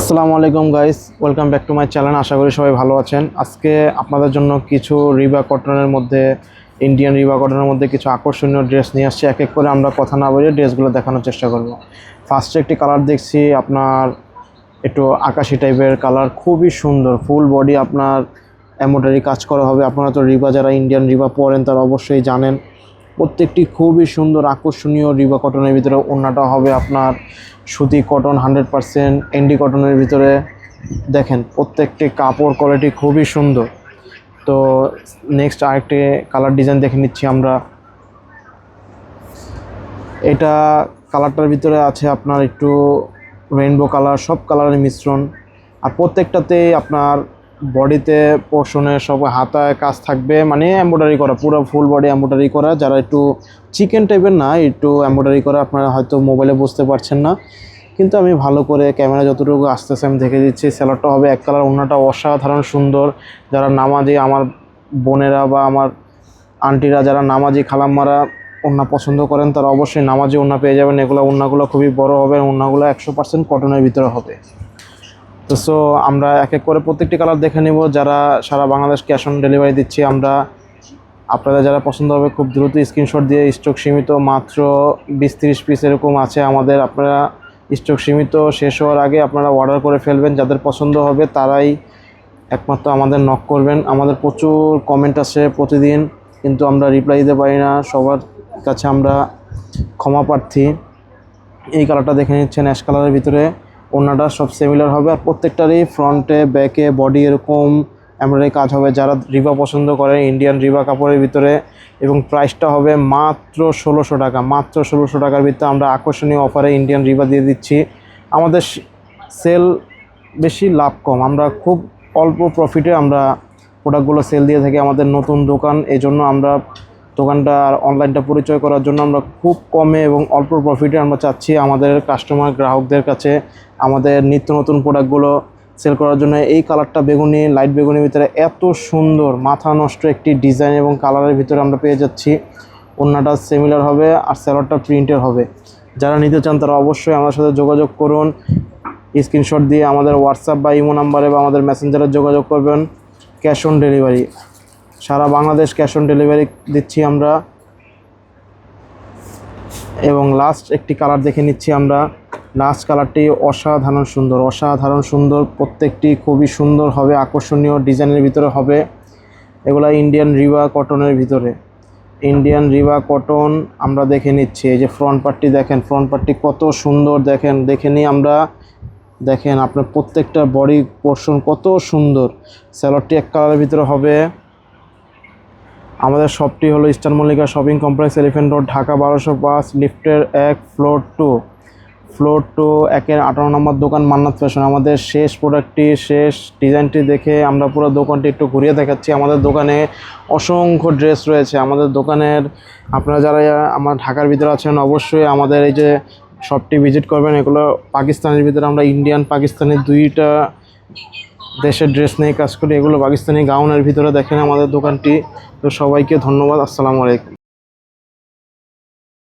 আসসালামু আলাইকুম guys, welcome back to my channel. আশা করি সবাই ভালো আছেন। আজকে আপনাদের জন্য কিছু রিবা কটনের মধ্যে ইন্ডিয়ান রিবা কটনের মধ্যে কিছু আকর্ষণীয় ড্রেস নিয়ে আসছি। এক এক করে আমরা কথা না বলে ড্রেসগুলো দেখানোর চেষ্টা করব। ফার্স্টে একটি কালার দেখছি, আপনার একটু আকাশি টাইপের কালার, খুবই সুন্দর। ফুল বডি আপনার এমব্রয়ডারি কাজ করা হবে। আপনারা তো রিবা, যারা ইন্ডিয়ান রিবা পরেন তারা অবশ্যই জানেন। প্রত্যেকটি খুবই সুন্দর আকর্ষণীয় রিবা কটনের ভিতরে। ওড়নাটা হবে আপনার সুতি কটন 100% এন্ডি কটনের ভিতরে। দেখেন প্রত্যেকটি কাপড় কোয়ালিটি খুবই সুন্দর। তো নেক্সট আরেকটি কালার ডিজাইন দেখে নিচ্ছি আমরা। এটা কালারটার ভিতরে আছে আপনার একটু রেইনবো কালার, সব কালারের মিশ্রণ। আর প্রত্যেকটাতেই আপনার বডিতে পোর্শনে সব হাতায় কাজ থাকবে, মানে এমব্রয়ডারি করা, পুরো ফুল বডি এমব্রয়ডারি করা। যারা একটু চিকেন টাইপের না, একটু এমব্রয়ডারি করা, আপনারা হয়তো মোবাইলে বুঝতে পারছেন না, কিন্তু আমি ভালো করে ক্যামেরা যতটুকু আসতেছে আমি দেখে দিচ্ছি। স্যালাডটা হবে এক কালার, ওড়নাটা অসাধারণ সুন্দর। যারা নামাজি আমার বোনেরা বা আমার আন্টিরা, যারা নামাজি খালাম্মারা ওড়না পছন্দ করেন, তারা অবশ্যই নামাজি ওড়না পেয়ে যাবেন। এগুলো ওড়নাগুলো খুবই বড় হবে, ওড়নাগুলো 100% কটনের ভিতরে হবে। তো আমরা এক এক করে প্রত্যেকটি কালার দেখে নেব। যারা সারা বাংলাদেশ ক্যাশ অন ডেলিভারি দিচ্ছি আমরা। আপনাদের যারা পছন্দ হবে খুব দ্রুত স্ক্রিনশট দিয়ে, স্টক সীমিত, মাত্র 20-30 পিস এরকম আছে আমাদের। আপনারা স্টক সীমিত, শেষ হওয়ার আগে আপনারা অর্ডার করে ফেলবেন। যাদের পছন্দ হবে তারাই একমাত্র আমাদের নক করবেন। আমাদের প্রচুর কমেন্ট আসে প্রতিদিন, কিন্তু আমরা রিপ্লাই দিতে পারি না। সবার কাছে আমরা ক্ষমা প্রার্থী। এই কালারটা দেখে নিচ্ছেন, অ্যাশ কালারের ভিতরে। ওড়নাটা সব সিমিলার হবে, আর প্রত্যেকটারই ফ্রন্টে ব্যাকে বডি এরকম এমব্রয়ডারি কাজ হবে। যারা রিবা পছন্দ করে ইন্ডিয়ান রিবা কাপড়ের ভিতরে, এবং প্রাইসটা হবে মাত্র 1600 টাকা। মাত্র 1600 টাকার ভিতরে আমরা আকর্ষণীয় অফারে ইন্ডিয়ান রিবা দিয়ে দিচ্ছি। আমাদের সেল বেশি, লাভ কম। আমরা খুব অল্প প্রফিটে আমরা প্রোডাক্টগুলো সেল দিয়ে থাকি। আমাদের নতুন দোকান, এই জন্য আমরা দোকানটা আর অনলাইনটা পরিচয় করার জন্য আমরা খুব কমে এবং অল্প প্রফিটে আমরা চাচ্ছি আমাদের কাস্টমার গ্রাহকদের কাছে আমাদের নিত্য নতুন প্রোডাক্টগুলো সেল করার জন্য। এই কালারটা বেগুনি, লাইট বেগুনির ভিতরে এত সুন্দর মাথা নষ্ট একটি ডিজাইন এবং কালারের ভিতরে আমরা পেয়ে যাচ্ছি। ওড়নাটা সিমিলার হবে আর স্যালোয়ারটা প্রিন্টের হবে। যারা নিতে চান তারা অবশ্যই আমার সাথে যোগাযোগ করুন। স্ক্রিনশট দিয়ে আমাদের হোয়াটসঅ্যাপ বা ইমো নাম্বারে বা আমাদের মেসেঞ্জারে যোগাযোগ করবেন। ক্যাশ অন ডেলিভারি, সারা বাংলাদেশ ক্যাশ অন ডেলিভারি দিচ্ছি আমরা। এবং লাস্ট একটি কালার দেখে নিচ্ছি আমরা। লাস্ট কালারটি অসাধারণ সুন্দর, অসাধারণ সুন্দর। প্রত্যেকটি খুবই সুন্দর হবে, আকর্ষণীয় ডিজাইনের ভিতরে হবে। এগুলা ইন্ডিয়ান রিবা কটনের ভিতরে। ইন্ডিয়ান রিবা কটন আমরা দেখে নিচ্ছি। এই যে ফ্রন্ট পার্টটি দেখেন, ফ্রন্ট পার্টটি কত সুন্দর দেখেন, দেখে নিই আমরা। দেখেন আপনার প্রত্যেকটা বডি পোর্শন কত সুন্দর। স্যালোয়ারটি এক কালারের ভিতরে হবে। আমাদের শপটি হলো eastern Mallika shopping complex, elephant road, Dhaka 1205, লিফটের 1, ফ্লোর 2 একের 58 নম্বর দোকান, মান্নাত ফ্যাশন। আমাদের শেষ প্রোডাক্টটি, শেষ ডিজাইনটি দেখে আমরা পুরো দোকানটি একটু ঘুরিয়ে দেখাচ্ছি। আমাদের দোকানে অসংখ্য ড্রেস রয়েছে। আমাদের দোকানের আপনারা যারা আমার ঢাকার ভিতরে আছেন অবশ্যই আমাদের এই যে শপটি ভিজিট করবেন। এগুলো পাকিস্তানের ভিতরে, আমরা ইন্ডিয়ান পাকিস্তানি দুইটা দেশের ড্রেস নিয়ে কাজ করি। এগুলো পাকিস্তানি গাউনের ভিতরে। দেখেন আমাদের দোকানটি। তো সবাইকে ধন্যবাদ। আসসালামু আলাইকুম।